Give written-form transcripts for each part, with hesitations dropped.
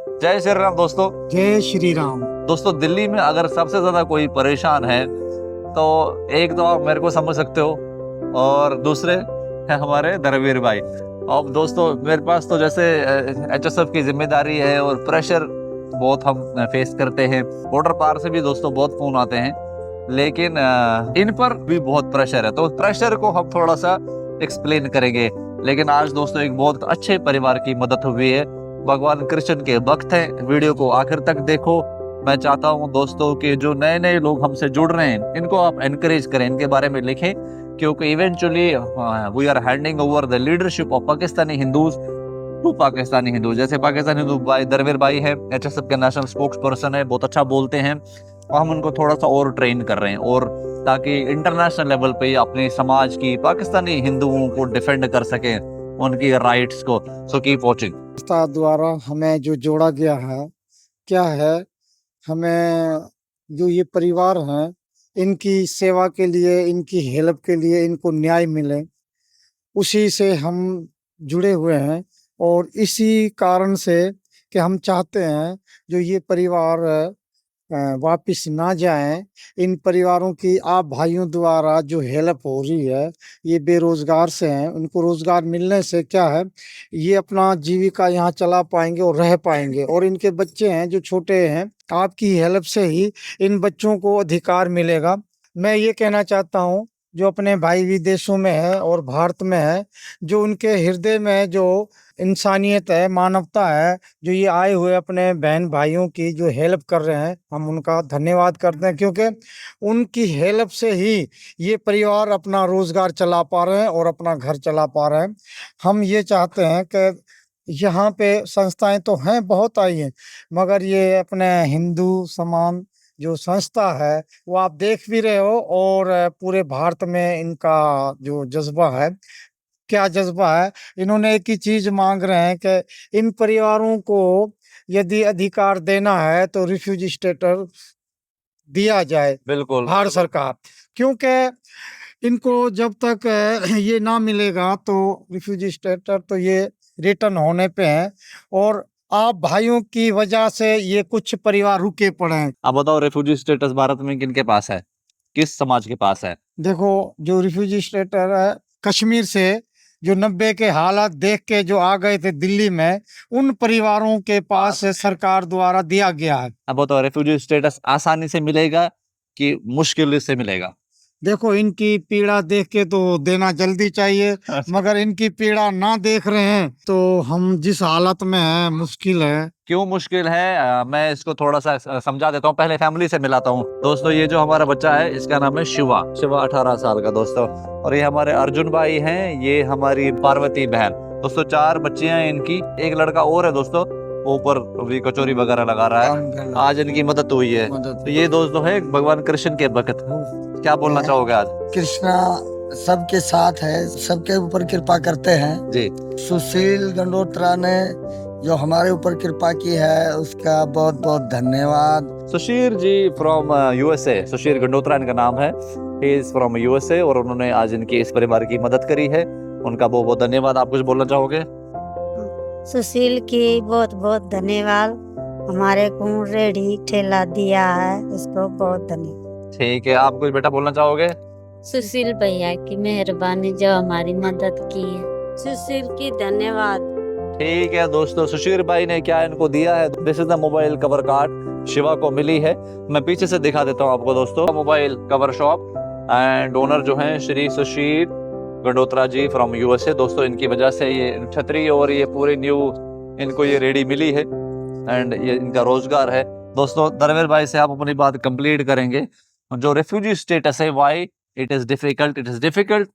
जय श्री राम दोस्तों। जय श्री राम। दोस्तों दिल्ली में अगर सबसे ज्यादा कोई परेशान है तो एक तो आप मेरे को समझ सकते हो और दूसरे है हमारे धर्मवीर भाई। अब दोस्तों मेरे पास तो जैसे एचएसएफ की जिम्मेदारी है और प्रेशर बहुत हम फेस करते हैं। बॉर्डर पार से भी दोस्तों बहुत फोन आते हैं, लेकिन इन पर भी बहुत प्रेशर है, तो प्रेशर को हम थोड़ा सा एक्सप्लेन करेंगे। लेकिन आज दोस्तों एक बहुत अच्छे परिवार की मदद हुई है। भगवान कृष्ण के भक्त हैं, वीडियो को आखिर तक देखो। मैं चाहता हूं दोस्तों कि जो नए नए लोग हमसे जुड़ रहे हैं इनको आप एनकरेज करें, इनके बारे में लिखें, क्योंकि eventually we are handing over the leadership of Pakistani Hindus to Pakistani Hindu. जैसे पाकिस्तानी हिंदू भाई धर्मवीर भाई है, एचएसएफ के नेशनल स्पोक्स पर्सन है, बहुत अच्छा बोलते हैं, और हम उनको थोड़ा सा और ट्रेन कर रहे हैं, और ताकि इंटरनेशनल लेवल पे अपने समाज की पाकिस्तानी हिंदुओं को डिफेंड कर सकें, उनकी राइट्स को। So keep watching. संस्था द्वारा हमें जो जोड़ा गया है, क्या है, हमें जो ये परिवार हैं, इनकी सेवा के लिए, इनकी हेल्प के लिए, इनको न्याय मिले, उसी से हम जुड़े हुए हैं। और इसी कारण से कि हम चाहते हैं जो ये परिवार वापिस ना जाएं। इन परिवारों की आप भाइयों द्वारा जो हेल्प हो रही है, ये बेरोजगार से हैं, उनको रोजगार मिलने से क्या है, ये अपना जीविका यहाँ चला पाएंगे और रह पाएंगे। और इनके बच्चे हैं जो छोटे हैं, आपकी हेल्प से ही इन बच्चों को अधिकार मिलेगा। मैं ये कहना चाहता हूँ, जो अपने भाई विदेशों में है और भारत में है, जो उनके हृदय में जो इंसानियत है, मानवता है, जो ये आए हुए अपने बहन भाइयों की जो हेल्प कर रहे हैं, हम उनका धन्यवाद करते हैं, क्योंकि उनकी हेल्प से ही ये परिवार अपना रोजगार चला पा रहे हैं और अपना घर चला पा रहे हैं। हम ये चाहते हैं कि यहाँ पे संस्थाएं तो हैं, बहुत आई हैं, मगर ये अपने हिंदू समान जो संस्था है वो आप देख भी रहे हो। और पूरे भारत में इनका जो जज्बा है, क्या जज्बा है, इन्होंने एक ही चीज मांग रहे हैं कि इन परिवारों को यदि अधिकार देना है तो रिफ्यूजी स्टेटस दिया जाए बिल्कुल। भारत सरकार। क्योंकि इनको जब तक ये ना मिलेगा तो रिफ्यूजी स्टेटस, तो ये रिटर्न होने पे है। और आप भाइयों की वजह से ये कुछ परिवार रुके पड़े हैं। अब बताओ रेफ्यूजी स्टेटस भारत में किन के पास है, किस समाज के पास है? देखो, जो रिफ्यूजी स्टेटस है, कश्मीर से जो 90 के हालात देख के जो आ गए थे दिल्ली में, उन परिवारों के पास सरकार द्वारा दिया गया है। अब बताओ रेफ्यूजी स्टेटस आसानी से मिलेगा कि मुश्किल से मिलेगा? देखो, इनकी पीड़ा देख के तो देना जल्दी चाहिए, मगर इनकी पीड़ा ना देख रहे हैं तो हम जिस हालत में है, मुश्किल है। क्यों मुश्किल है? मैं इसको थोड़ा सा समझा देता हूँ, पहले फैमिली से मिलाता हूँ। दोस्तों ये जो हमारा बच्चा है इसका नाम है शिवा। शिवा 18 साल का दोस्तों, और ये हमारे अर्जुन भाई हैं, ये हमारी पार्वती बहन। दोस्तों 4 बच्चियां हैं इनकी, एक लड़का और है दोस्तों, ऊपर अभी कचौरी वगैरह लगा रहा है। आज इनकी मदद हुई है। तो ये दोस्तों है भगवान कृष्ण के भक्त। क्या बोलना चाहोगे आज? कृष्णा सबके साथ है, सबके ऊपर कृपा करते हैं जी। सुशील गंडोत्रा ने जो हमारे ऊपर कृपा की है, उसका बहुत बहुत धन्यवाद। सुशीर जी फ्रॉम यूएसए, सुशीर गंडोत्रा इनका नाम है। ही इज फ्रॉम यूएसए और उन्होंने आज इनकी इस परिवार की मदद करी है, उनका बहुत बहुत धन्यवाद। आप कुछ बोलना चाहोगे? सुशील की बहुत बहुत धन्यवाद, हमारे को रेडी ठेला दिया है, इसको बहुत धन्यवाद। ठीक है, आप कुछ बेटा बोलना चाहोगे? सुशील भैया की मेहरबानी जो हमारी मदद की है, सुशील की धन्यवाद। ठीक है दोस्तों, सुशीर भाई ने क्या इनको दिया है, this is the mobile cover card Shiva को मिली है। मैं पीछे से दिखा देता हूँ आपको दोस्तों, mobile cover shop and owner जो हैं श्री सुशीर गंडोत्रा जी फ्रॉम यूएसए। दोस्तों इनकी वजह से ये छतरी और ये पूरी न्यू इनको ये रेडी मिली है एंड ये इनका रोजगार है। दोस्तों धर्मवीर भाई से आप अपनी बात कंप्लीट करेंगे। जो रेफ्यूजी स्टेटस है, why it is difficult? It is difficult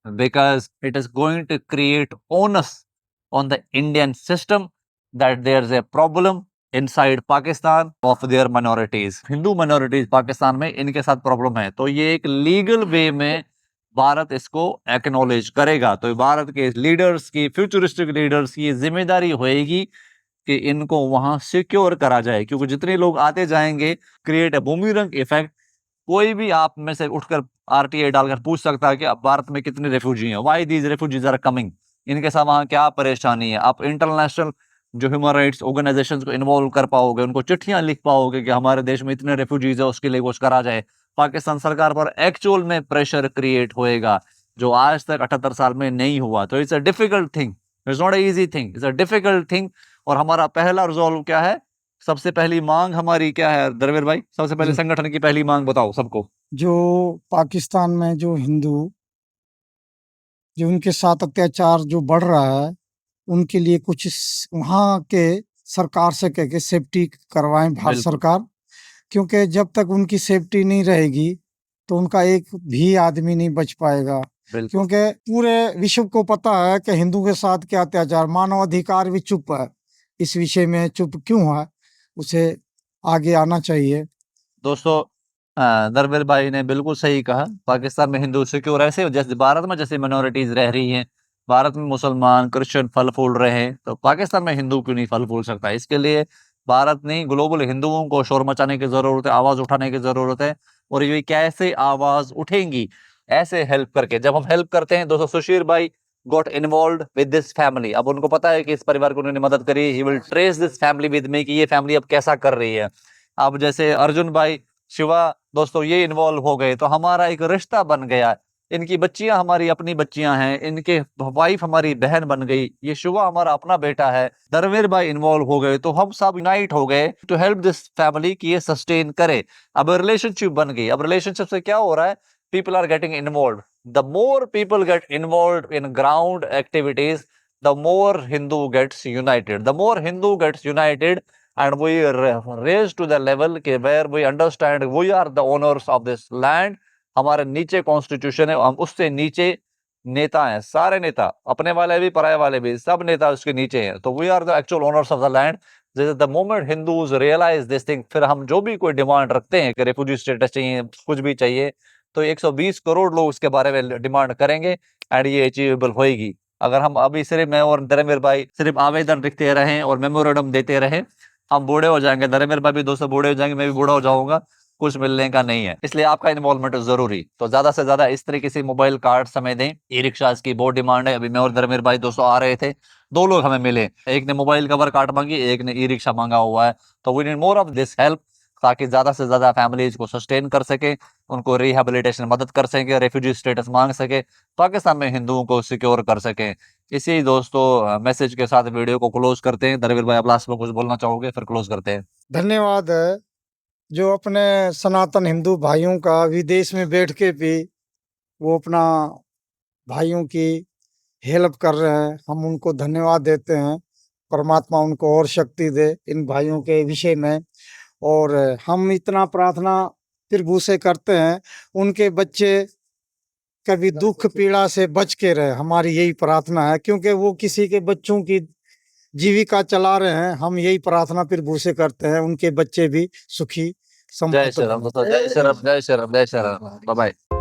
because it is going to create onus on the Indian system that there's a problem inside Pakistan of their minorities. Hindu minorities Pakistan में इनके साथ problem है, तो ये एक legal way में भारत इसको acknowledge करेगा। तो भारत के लीडर्स की, फ्यूचरिस्टिक लीडर्स की जिम्मेदारी होएगी कि इनको वहां सिक्योर करा जाए, क्योंकि जितने लोग आते जाएंगे क्रिएट अ बूमरैंग इफेक्ट। कोई भी आप में से उठकर आरटीआई डालकर पूछ सकता है कि अब भारत में कितने रेफ्यूजी हैं, why these refugees are coming, इनके साथ वहां क्या परेशानी है। आप इंटरनेशनल जो ह्यूमन राइट्स ऑर्गेनाइजेशंस को इन्वॉल्व कर पाओगे, उनको चिट्ठियां लिख पाओगे कि हमारे देश में इतने रेफ्यूजीज है, उसके लिए कुछ करा जाए, पाकिस्तान सरकार पर एक्चुअल में प्रेशर क्रिएट होएगा, जो आज तक 78 साल में नहीं हुआ। तो it's a difficult thing, it's not a easy thing, it's a difficult thing. और हमारा पहला रिजॉल्व क्या है, सबसे पहली मांग हमारी क्या है दरवेर भाई? सबसे पहले जी। संगठन की पहली मांग बताओ सबको। जो पाकिस्तान में जो हिंदू जो उनके साथ अत्याचार जो बढ़ रहा है, उनके लिए कुछ वहाँ के सरकार से कह के सेफ्टी करवाएं भारत बिल्कुल। सरकार, क्योंकि जब तक उनकी सेफ्टी नहीं रहेगी तो उनका एक भी आदमी नहीं बच पाएगा। बिल्कुल क्योंकि पूरे विश्व को पता है कि हिंदू के साथ क्या अत्याचार, मानव अधिकार भी चुप है इस विषय में। चुप क्यों है, उसे आगे आना चाहिए। दोस्तों, दरवेर भाई ने बिल्कुल सही कहा। पाकिस्तान में हिंदू सिक्योर ऐसे जैसे भारत में जैसे मिनोरिटीज रह रही हैं, भारत में मुसलमान क्रिश्चियन फल फूल रहे हैं, तो पाकिस्तान में हिंदू क्यों नहीं फल फूल सकता? इसके लिए भारत नहीं, ग्लोबल हिंदुओं को शोर मचाने की जरूरत है, आवाज उठाने की जरूरत है। और ये कैसे आवाज उठेंगी? ऐसे हेल्प करके। जब हम हेल्प करते हैं दोस्तों, सुशीर भाई got involve with this family. अब उनको पता है कि इस परिवार को उन्होंने मदद करी, he will trace this family with me कि ये फैमिली अब कैसा कर रही है। अब जैसे अर्जुन भाई, शिवा, दोस्तों ये इन्वॉल्व हो गए तो हमारा एक रिश्ता बन गया। इनकी बच्चियां हमारी अपनी बच्चियां हैं, इनके वाइफ हमारी बहन बन गई, ये शिवा हमारा अपना बेटा है। धर्मवीर भाई इन्वॉल्व हो गए तो हम सब यूनाइट हो गए टू हेल्प दिस फैमिली कि ये सस्टेन करे। अब रिलेशनशिप बन गई। अब रिलेशनशिप से क्या हो रहा है? People are getting involve. The more people get involve in ground activities, the more Hindu gets united. The more Hindu gets united, and we raise to the level के where we understand we are the owners of this land. हमारे नीचे constitution है, हम उससे नीचे नेता हैं, सारे नेता, अपने वाले भी पराये वाले भी, सब नेता उसके नीचे हैं। तो we are the actual owners of the land. जैसे the moment Hindus realize this thing, फिर हम जो भी कोई डिमांड रखते हैं कि रेफ्यूजी स्टेटस चाहिए, कुछ भी चाहिए, तो 120 करोड़ लोग उसके बारे में डिमांड करेंगे एंड ये अचीवेबल होएगी। अगर हम अभी सिर्फ मैं और धर्मवीर भाई सिर्फ आवेदन लिखते रहें और मेमोरेंडम देते रहें, हम बूढ़े हो जाएंगे। धर्मवीर भाई भी दोस्तों बूढ़े हो जाएंगे, मैं भी बूढ़ा हो जाऊंगा, कुछ मिलने का नहीं है। इसलिए आपका इन्वॉल्वमेंट जरूरी। तो ज्यादा से ज्यादा इस तरीके से मोबाइल कार्ड समय दें। ई रिक्शा की बहुत डिमांड है। अभी मैं और धर्मवीर भाई दोस्तों आ रहे थे, दो लोग हमें मिले, एक ने मोबाइल कवर कार्ड मांगी, एक ने ई रिक्शा मांगा हुआ है। तो we need more of this help, ताकि ज्यादा से ज्यादा फैमिलीज को सस्टेन कर सके, उनको रिहेबिलिटेशन मदद कर सके, रेफ्यूजी स्टेटस मांग सके, पाकिस्तान में हिंदुओं को सिक्योर कर सके। इसी दोस्तों मैसेज के साथ वीडियो को क्लोज करते हैं। धर्मवीर भाई आप लास्ट में कुछ बोलना चाहोगे, फिर क्लोज करते हैं। धन्यवाद है जो अपने सनातन हिंदू भाइयों का विदेश में बैठ के भी वो अपना भाइयों की हेल्प कर रहे हैं, हम उनको धन्यवाद देते हैं। परमात्मा उनको और शक्ति दे इन भाइयों के विषय में। और हम इतना प्रार्थना प्रभु से करते हैं, उनके बच्चे कभी दुख पीड़ा से बच के रहे, हमारी यही प्रार्थना है। क्योंकि वो किसी के बच्चों की जीविका चला रहे हैं, हम यही प्रार्थना प्रभु से करते हैं, उनके बच्चे भी सुखी जय श्री राम दोस्तों, जय श्री राम, जय श्री राम, जय श्री राम। Bye bye.